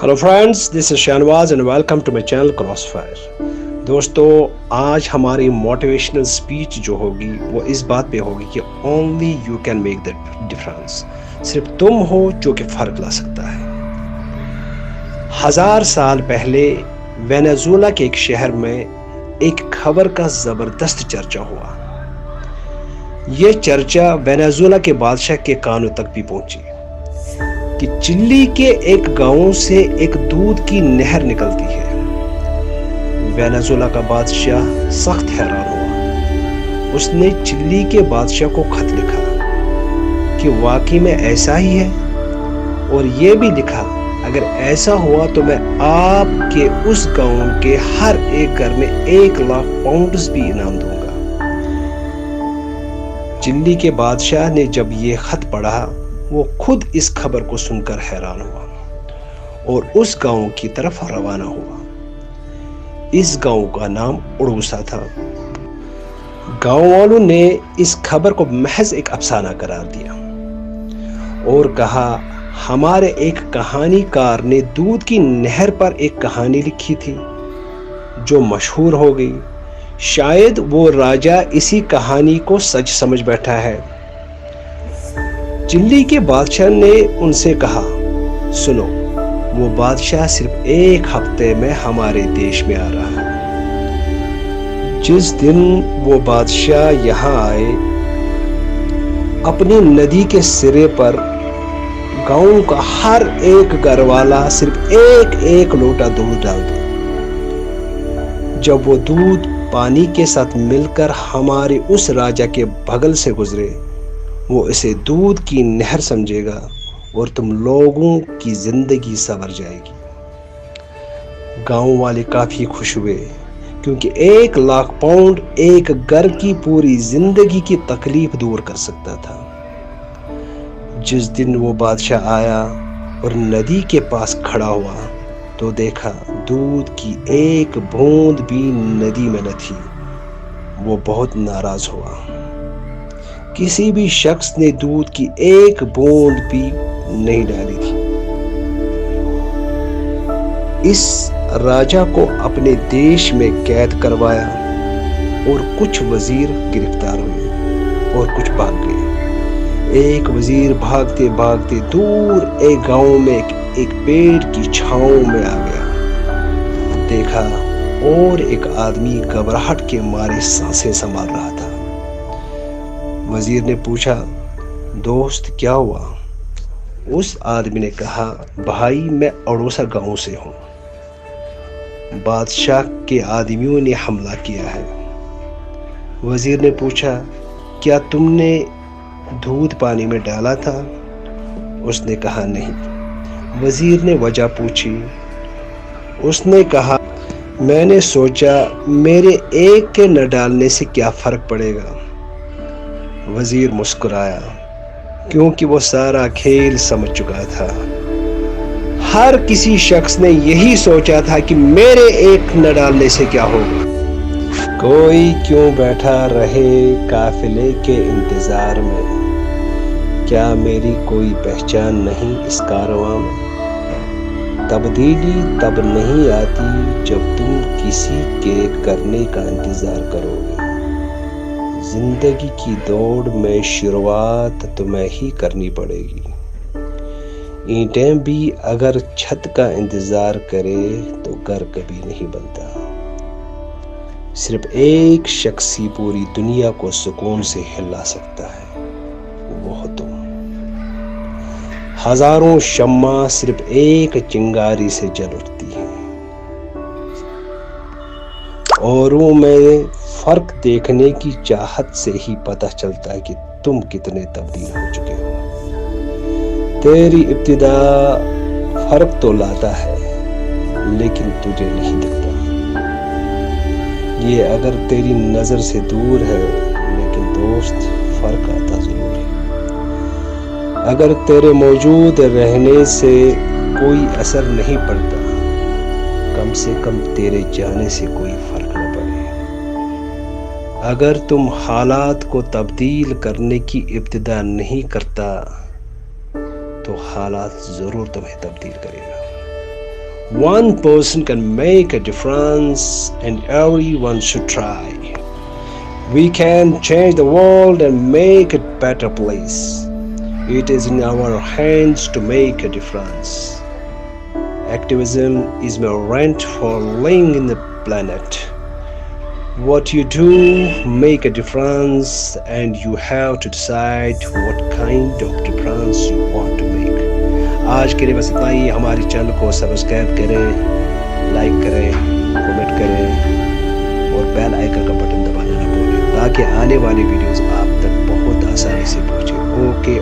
Hello friends, this is Shahnawaz and welcome to my channel crossfire. دوستو، آج ہماری motivational speech جو ہوگی وہ اس بات پہ ہوگی کہ only you can make the difference. صرف تم ہو جو کہ فرق لا سکتا ہے۔ 1000 سال پہلے وینزویلا کے ایک شہر میں ایک خبر کا زبردست چرچا ہوا۔ یہ چرچا وینزویلا کے بادشاہ کے کانوں تک بھی پہنچی کہ چلی کے ایک گاؤں سے ایک دودھ کی نہر نکلتی ہے۔ وینزویلا کا بادشاہ سخت حیران ہوا۔ اس نے چلی کے بادشاہ کو خط لکھا کہ واقعی میں ایسا ہی ہے، اور یہ بھی لکھا اگر ایسا ہوا تو میں آپ کے اس گاؤں کے ہر ایک گھر میں 1,00,000 پاؤنڈز بھی انعام دوں گا۔ چلی کے بادشاہ نے جب یہ خط پڑھا، وہ خود اس خبر کو سن کر حیران ہوا اور اس گاؤں کی طرف روانہ ہوا۔ اس گاؤں کا نام اڑوسا تھا۔ گاؤں والوں نے اس خبر کو محض ایک افسانہ قرار دیا اور کہا ہمارے ایک کہانی کار نے دودھ کی نہر پر ایک کہانی لکھی تھی جو مشہور ہو گئی۔ شاید وہ راجا اسی کہانی کو سچ سمجھ بیٹھا ہے۔ چلی کے بادشاہ نے ان سے کہا سنو، وہ بادشاہ صرف 1 ہفتے میں ہمارے دیش میں آ رہا ہے۔ جس دن وہ بادشاہ یہاں آئے، اپنی ندی کے سرے پر گاؤں کا ہر ایک گھر والا صرف ایک لوٹا دودھ ڈال دے۔ جب وہ دودھ پانی کے ساتھ مل کر ہمارے اس راجا کے بغل سے گزرے، وہ اسے دودھ کی نہر سمجھے گا اور تم لوگوں کی زندگی سنور جائے گی۔ گاؤں والے کافی خوش ہوئے، کیونکہ 1,00,000 پاؤنڈ ایک گھر کی پوری زندگی کی تکلیف دور کر سکتا تھا۔ جس دن وہ بادشاہ آیا اور ندی کے پاس کھڑا ہوا تو دیکھا دودھ کی ایک بوند بھی ندی میں نہ تھی۔ وہ بہت ناراض ہوا۔ کسی بھی شخص نے دودھ کی ایک بوند بھی نہیں ڈالی تھی۔ اس راجا کو اپنے دیش میں قید کروایا اور کچھ وزیر گرفتار ہوئے اور کچھ بھاگ گئے۔ ایک وزیر بھاگتے بھاگتے دور ایک گاؤں میں ایک پیڑ کی چھاؤں میں آ گیا۔ دیکھا اور ایک آدمی گھبراہٹ کے مارے سانسیں سنبھال رہا تھا۔ وزیر نے پوچھا دوست کیا ہوا؟ اس آدمی نے کہا بھائی میں اڑوسا گاؤں سے ہوں، بادشاہ کے آدمیوں نے حملہ کیا ہے۔ وزیر نے پوچھا کیا تم نے دودھ پانی میں ڈالا تھا؟ اس نے کہا نہیں۔ وزیر نے وجہ پوچھی۔ اس نے کہا میں نے سوچا میرے ایک کے نہ ڈالنے سے کیا فرق پڑے گا۔ وزیر مسکرایا کیونکہ وہ سارا کھیل سمجھ چکا تھا۔ ہر کسی شخص نے یہی سوچا تھا کہ میرے ایک نہ ڈالنے سے کیا ہوگا۔ کوئی کیوں بیٹھا رہے قافلے کے انتظار میں، کیا میری کوئی پہچان نہیں اس کارواں میں؟ تبدیلی تب نہیں آتی جب تم کسی کے کرنے کا انتظار کرو گے۔ زندگی کی دوڑ میں شروعات تمہیں ہی کرنی پڑے گی۔ اینٹیں بھی اگر چھت کا انتظار کرے تو گھر کبھی نہیں بنتا۔ صرف ایک شخص ہی پوری دنیا کو سکون سے ہلا سکتا ہے، وہ تم۔ ہزاروں شمع صرف ایک چنگاری سے جل اٹھتی ہیں۔ اوروں میں فرق دیکھنے کی چاہت سے ہی پتہ چلتا ہے کہ تم کتنے تبدیل ہو چکے ہو۔ تیری ابتدا فرق تو لاتا ہے لیکن تجھے نہیں دکھتا۔ یہ اگر تیری نظر سے دور ہے لیکن دوست فرق آتا ضرور ہے۔ اگر تیرے موجود رہنے سے کوئی اثر نہیں پڑتا، کم سے کم تیرے جانے سے کوئی فرق نہ پڑے۔ اگر تم حالات کو تبدیل کرنے کی ابتدا نہیں کرتا تو حالات ضرور تمہیں تبدیل کرے گا۔ One person can make a difference and everyone should try. We can change the world and make it a better place. It is in our hands to make a difference. Activism is my rent for living in the planet. What you do make a difference and you have to decide what kind of difference you want to make. آج کے لیے بس اتنا ہی. ہماری channel کو subscribe کریں, like کریں, comment کریں اور بیل آئیکن کا بٹن دبانا نہ بھولیں تاکہ آنے والی ویڈیوز آپ تک بہت آسانی سے پہنچے. اوکے.